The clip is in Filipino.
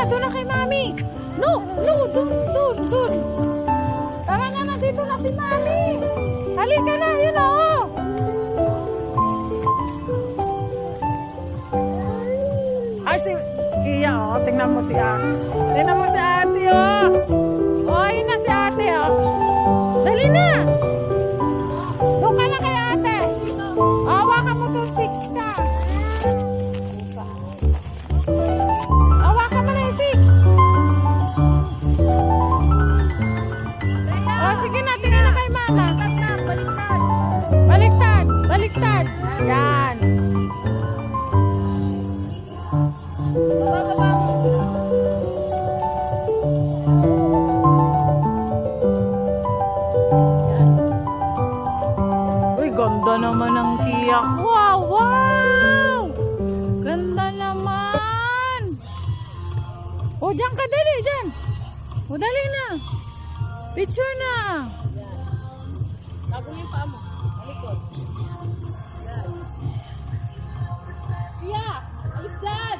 doon na kay Mami. No, doon. Tara na, dito na si Mami. Halika na, yun o. Ay, si Kia o. Tingnan mo si ate. Tingnan mo si ate o. O, ayun na si ate o. Dali na. Doon ka na kay ate. Hawakan mo itong 6 ka. Hawakan mo na yung 6. O, sige na. Tingnan na kay Mama. Baliktad. Yan. Uy, ganda naman ng Kia. Wow! Ganda naman. O, diyan ka, dali, diyan. O, dali na. Picture na. Gagawin yung paa mo. Malikod. Siya! Alis dyan!